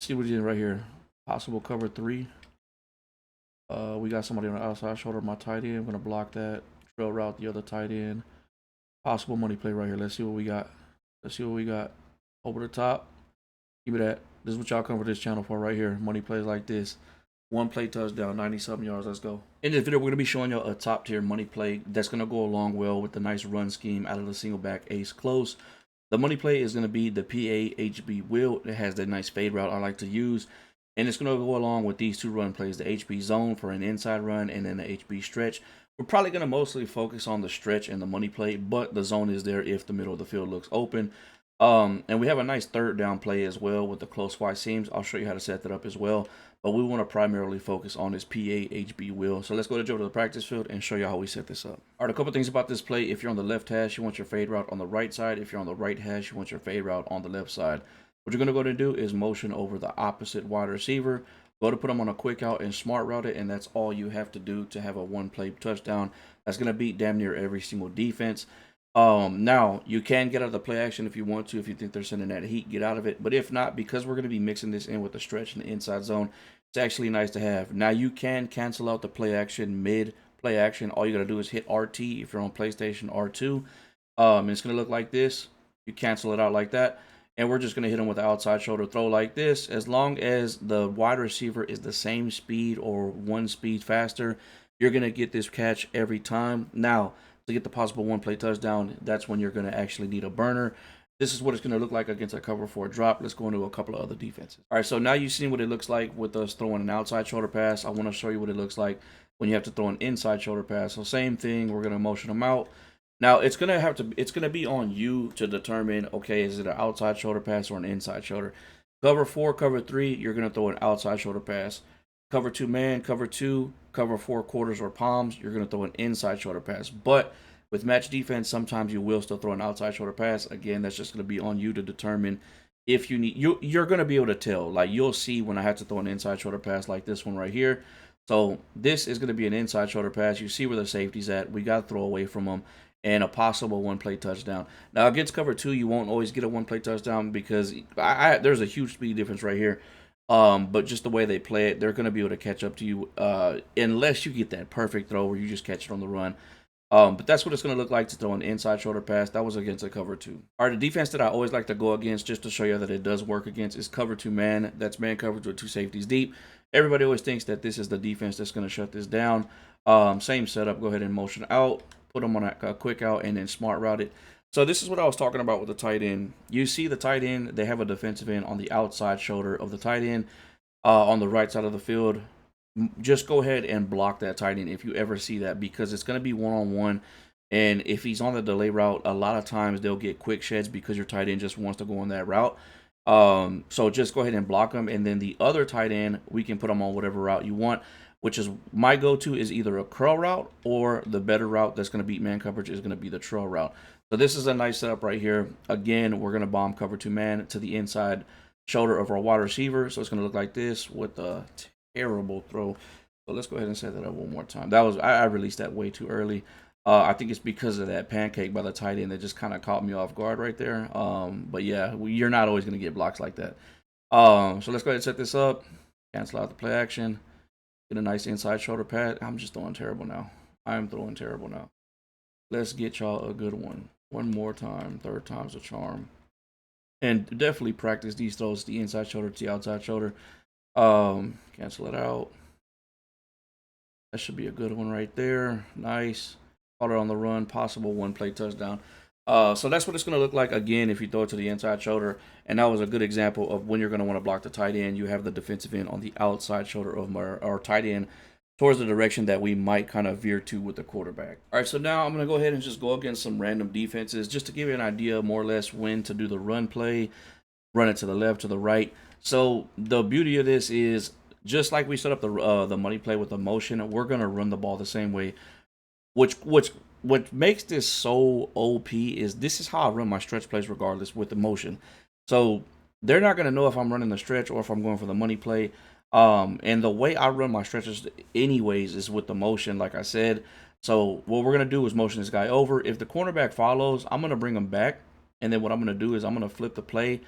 See what he did right here. Possible cover 3. We got somebody on the outside shoulder. My tight end. I'm gonna block that. Trail route the other tight end. Possible money play right here. Let's see what we got. Let's see what we got. Over the top. Give me that. This is what y'all come for this channel for right here. Money plays like this. One play touchdown, 90-something yards. Let's go. In this video, we're going to be showing you a top tier money play that's going to go along well with the nice run scheme out of the single back ace close. The money play is going to be the PA-HB wheel. It has that nice fade route I like to use. And it's going to go along with these two run plays, the HB zone for an inside run and then the HB stretch. We're probably going to mostly focus on the stretch and the money play, but the zone is there if the middle of the field looks open. And we have a nice third down play as well with the close Y seams. I'll show you how to set that up as well. But we want to primarily focus on this PA-HB wheel. So let's go to the practice field and show you how we set this up. All right, a couple things about this play. If you're on the left hash, you want your fade route on the right side. If you're on the right hash, you want your fade route on the left side. What you're going to go to do is motion over the opposite wide receiver. Go to put them on a quick out and smart route it, and that's all you have to do to have a one-play touchdown. That's going to beat damn near every single defense. Now, you can get out of the play action if you want to, if you think they're sending that heat, get out of it. But if not, because we're going to be mixing this in with the stretch and the inside zone, it's actually nice to have. Now, you can cancel out the play action mid-play action. All you got to do is hit RT if you're on PlayStation, R2. It's going to look like this. You cancel it out like that. And we're just going to hit them with the outside shoulder throw like this. As long as the wide receiver is the same speed or one speed faster, you're going to get this catch every time. Now, to get the possible one-play touchdown, that's when you're going to actually need a burner. This is what it's going to look like against a cover 4 drop. Let's go into a couple of other defenses. All right, so now you've seen what it looks like with us throwing an outside shoulder pass. I want to show you what it looks like when you have to throw an inside shoulder pass. So same thing, we're going to motion them out. Now, it's going to be on you to determine, okay, is it an outside shoulder pass or an inside shoulder? Cover 4, cover 3, you're going to throw an outside shoulder pass. Cover 2 man, cover 2, cover 4 quarters or palms, you're going to throw an inside shoulder pass. But with match defense, sometimes you will still throw an outside shoulder pass. Again, that's just going to be on you to determine if you need. You're going to be able to tell. Like, you'll see when I have to throw an inside shoulder pass like this one right here. So this is going to be an inside shoulder pass. You see where the safety's at. We got to throw away from them. And a possible one-play touchdown. Now, against cover 2, you won't always get a one-play touchdown because there's a huge speed difference right here. But just the way they play it, they're going to be able to catch up to you unless you get that perfect throw where you just catch it on the run. But that's what it's going to look like to throw an inside shoulder pass. That was against a cover 2. All right, the defense that I always like to go against, just to show you that it does work against, is cover 2 man. That's man coverage with 2 safeties deep. Everybody always thinks that this is the defense that's going to shut this down. Same setup. Go ahead and motion out. Put them on a quick out and then smart route it. So this is what I was talking about with the tight end. You see the tight end, they have a defensive end on the outside shoulder of the tight end on the right side of the field. Just go ahead and block that tight end if you ever see that, because it's going to be one-on-one. And if he's on the delay route, a lot of times they'll get quick sheds because your tight end just wants to go on that route. So just go ahead and block them. And then the other tight end, we can put them on whatever route you want, which is my go-to is either a curl route or the better route that's going to beat man coverage is going to be the trail route. So this is a nice setup right here. Again, we're going to bomb cover 2 man to the inside shoulder of our wide receiver. So it's going to look like this with a terrible throw. So let's go ahead and set that up one more time. I released that way too early. I think it's because of that pancake by the tight end that just kind of caught me off guard right there. But yeah, you're not always going to get blocks like that. So let's go ahead and set this up. Cancel out the play action. Get a nice inside shoulder pad. I'm just throwing terrible now. I am throwing terrible now. Let's get y'all a good one. One more time. Third time's a charm. And definitely practice these throws, the inside shoulder to the outside shoulder. Cancel it out. That should be a good one right there. Nice. Caught it on the run. Possible one-play touchdown. So that's what it's going to look like, again, if you throw it to the inside shoulder. And that was a good example of when you're going to want to block the tight end. You have the defensive end on the outside shoulder of our tight end towards the direction that we might kind of veer to with the quarterback. All right, so now I'm going to go ahead and just go against some random defenses just to give you an idea more or less when to do the run play, run it to the left, to the right. So the beauty of this is just like we set up the money play with the motion, we're going to run the ball the same way, what makes this so OP is this is how I run my stretch plays regardless with the motion. So they're not going to know if I'm running the stretch or if I'm going for the money play. And the way I run my stretches anyways is with the motion, like I said. So what we're going to do is motion this guy over. If the cornerback follows, I'm going to bring him back. And then what I'm going to do is I'm going to flip the play.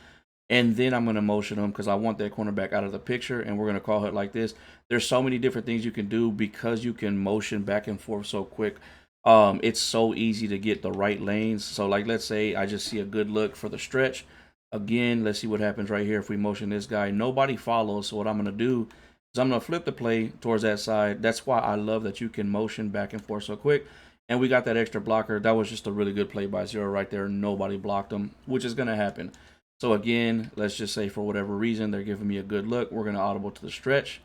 and then I'm going to motion him because I want that cornerback out of the picture, and we're going to call it like this. There's so many different things you can do because you can motion back and forth so quick. It's so easy to get the right lanes. So like, let's say I just see a good look for the stretch. Again, let's see what happens right here. If we motion this guy, nobody follows. So what I'm going to do is I'm going to flip the play towards that side. That's why I love that you can motion back and forth so quick. And we got that extra blocker. That was just a really good play by Zero right there. Nobody blocked him, which is going to happen. So again, let's just say for whatever reason, they're giving me a good look. We're going to audible to the stretch.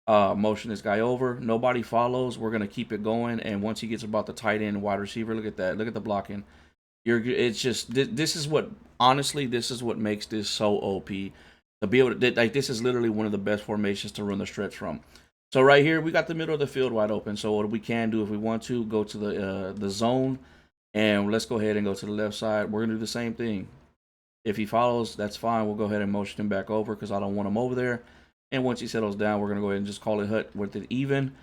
Motion this guy over. Nobody follows. We're going to keep it going. And once he gets about the tight end wide receiver, look at that. Look at the blocking. It's just, this is what, honestly, this is what makes this so OP. To be able to, like, this is literally one of the best formations to run the stretch from. So right here, we got the middle of the field wide open. So what we can do if we want to, go to the zone. And let's go ahead and go to the left side. We're going to do the same thing. If he follows, that's fine. We'll go ahead and motion him back over because I don't want him over there. And once he settles down, we're going to go ahead and just call it hut with it even.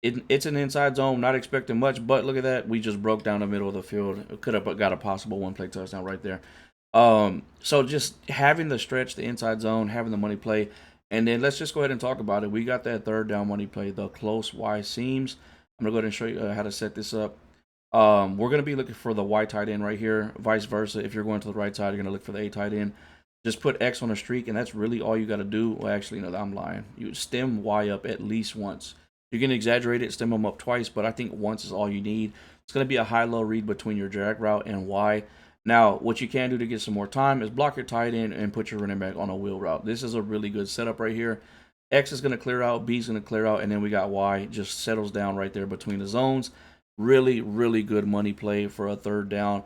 It's an inside zone, not expecting much, but look at that. We just broke down the middle of the field. Could have got a possible one-play touchdown right there. So just having the stretch, the inside zone, having the money play, and then let's just go ahead and talk about it. We got that third down money play, the close Y seams. I'm going to go ahead and show you how to set this up. We're going to be looking for the Y tight end right here. Vice versa, if you're going to the right side, you're going to look for the A tight end. Just put X on a streak, and that's really all you got to do. Well, actually, no, I'm lying. You stem Y up at least once. You can exaggerate it, stem them up twice, but I think once is all you need. It's going to be a high-low read between your drag route and Y. Now, what you can do to get some more time is block your tight end and put your running back on a wheel route. This is a really good setup right here. X is going to clear out, B is going to clear out, and then we got Y just settles down right there between the zones. Really, really good money play for a third down.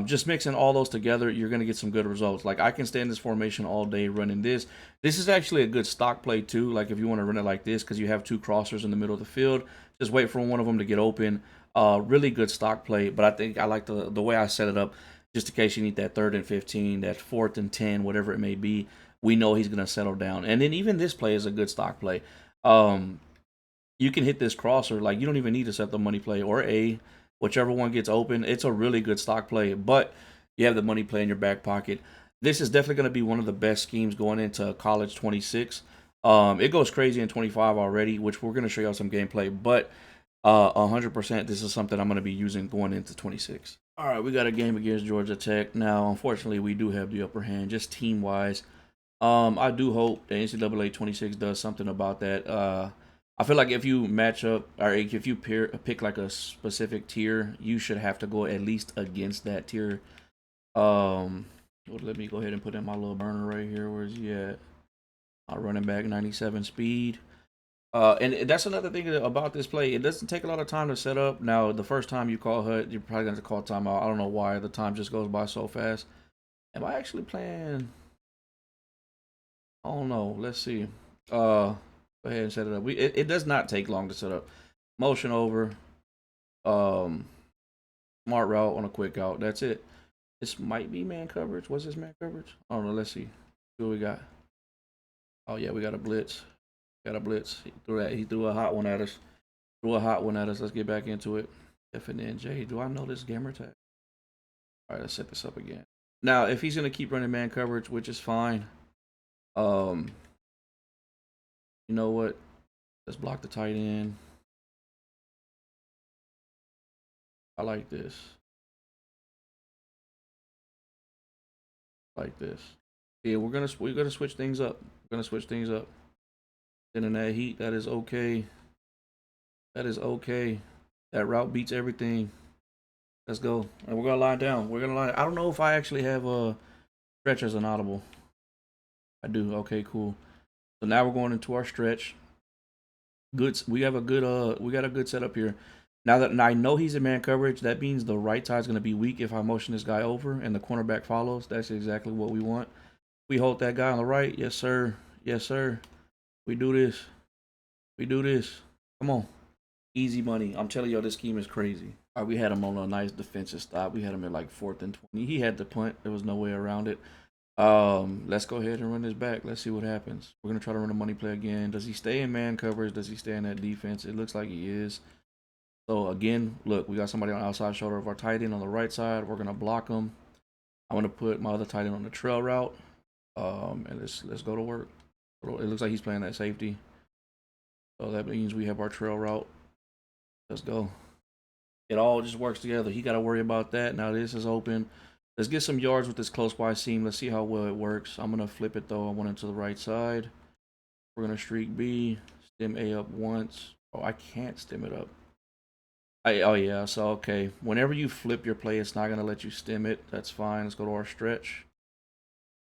Just mixing all those together, you're going to get some good results. Like, I can stay in this formation all day running this. This is actually a good stock play too. Like, if you want to run it like this because you have two crossers in the middle of the field, just wait for one of them to get open. Really good stock play, but I think I like the way I set it up just in case you need that 3rd and 15, that 4th and 10, whatever it may be. We know he's going to settle down. And then even this play is a good stock play. You can hit this crosser. Like, you don't even need to set the money play or A, whichever one gets open. It's a really good stock play, but you have the money play in your back pocket. This is definitely going to be one of the best schemes going into college 26. It goes crazy in 25 already, which we're going to show y'all some gameplay, but 100% this is something I'm going to be using going into 26. All right, we got a game against Georgia Tech. Now, unfortunately, we do have the upper hand, just team-wise. I do hope the NCAA 26 does something about that. I feel like if you match up or if you pick like a specific tier, you should have to go at least against that tier. Let me go ahead and put in my little burner right here. Where's he at? Running back 97 speed. And that's another thing about this play. It doesn't take a lot of time to set up. Now, the first time you call HUD, you're probably going to call timeout. I don't know why. The time just goes by so fast. Am I actually playing? I don't know. Let's see. Go ahead and set it up. It does not take long to set up. Motion over. Smart route on a quick out. That's it. This might be man coverage. What's this man coverage? I don't know. Let's see. What we got? Oh yeah, we got a blitz. Got a blitz. He threw a hot one at us. Let's get back into it. FNJ. Do I know this gamer tag? All right, let's set this up again. Now, if he's gonna keep running man coverage, which is fine. You know what? Let's block the tight end. I like this. Like this. Yeah, we're gonna switch things up. Then in that heat, that is okay. That route beats everything. Let's go. And we're gonna line down. I don't know if I actually have a stretch as an audible. I do. Okay, cool. So now we're going into our stretch. Good. We got a good setup here. Now that I know he's in man coverage, that means the right side is going to be weak if I motion this guy over and the cornerback follows. That's exactly what we want. We hold that guy on the right. Yes, sir. Yes, sir. We do this. Come on. Easy money. I'm telling y'all, this scheme is crazy. All right, we had him on a nice defensive stop. We had him at like 4th and 20. He had the punt. There was no way around it. Let's go ahead and run this back. Let's see what happens. We're going to try to run a money play again. Does he stay in man coverage? Does he stay in that defense? It looks like he is. So again, look, we got somebody on the outside shoulder of our tight end on the right side. We're going to block him. I'm going to put my other tight end on the trail route. And let's go to work. It looks like he's playing that safety. So that means we have our trail route. Let's go. It all just works together. He got to worry about that. Now this is open. Let's get some yards with this close by seam. Let's see how well it works. I'm going to flip it though. I want it to the right side. We're going to streak B. Stem A up once. Oh, I can't stem it up. Oh yeah, so okay. Whenever you flip your play, it's not going to let you stem it. That's fine. Let's go to our stretch.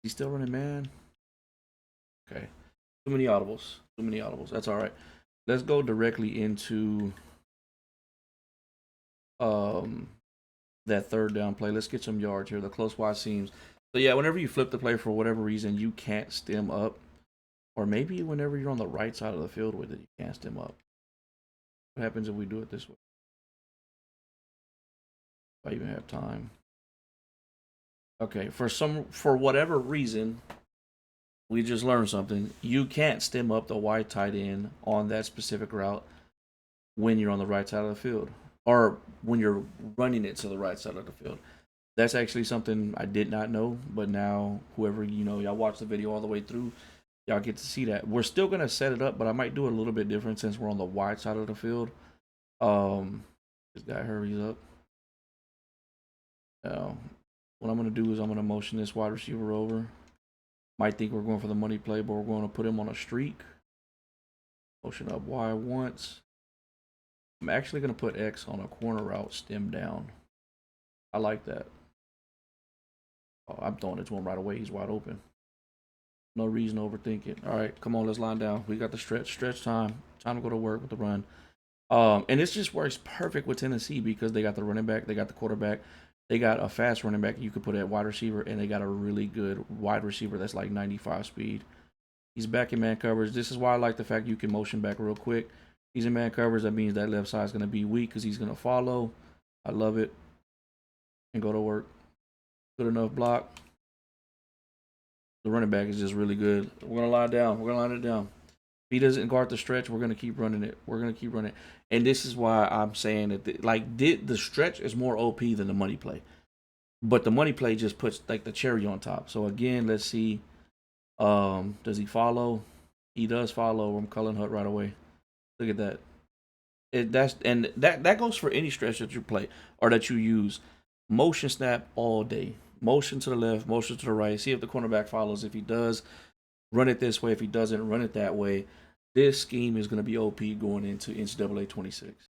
He's still running man. Okay. Too many audibles. Too many audibles. That's all right. Let's go directly into that third down play. Let's get some yards here. The close wide seams. So yeah, whenever you flip the play for whatever reason, you can't stem up. Or maybe whenever you're on the right side of the field with it, you can't stem up. What happens if we do it this way? If I even have time. Okay, for whatever reason, we just learned something. You can't stem up the wide tight end on that specific route when you're on the right side of the field, or when you're running it to the right side of the field. That's actually something I did not know, but now whoever y'all watch the video all the way through, y'all get to see that. We're still gonna set it up, but I might do it a little bit different since we're on the wide side of the field. This guy hurries up. Now, what I'm gonna do is I'm gonna motion this wide receiver over. Might think we're going for the money play, but we're going to put him on a streak. Motion up Y once. I'm actually going to put X on a corner route, stem down. I like that. Oh, I'm throwing it to him right away. He's wide open. No reason to overthink it. All right, come on, let's line down. We got the stretch time. Time to go to work with the run. And this just works perfect with Tennessee because they got the running back, they got the quarterback, they got a fast running back you could put at wide receiver, and they got a really good wide receiver that's like 95 speed. He's back in man coverage. This is why I like the fact you can motion back real quick. He's in man coverage. That means that left side is going to be weak because he's going to follow. I love it. And go to work. Good enough block. The running back is just really good. We're going to line down. We're going to line it down. If he doesn't guard the stretch, we're going to keep running it. We're going to keep running it. And this is why I'm saying that the stretch is more OP than the money play. But the money play just puts like the cherry on top. So again, let's see. Does he follow? He does follow. I'm calling Hut right away. Look at that. That goes for any stretch that you play or that you use. Motion snap all day. Motion to the left, motion to the right. See if the cornerback follows. If he does, run it this way. If he doesn't, run it that way. This scheme is going to be OP going into NCAA 26.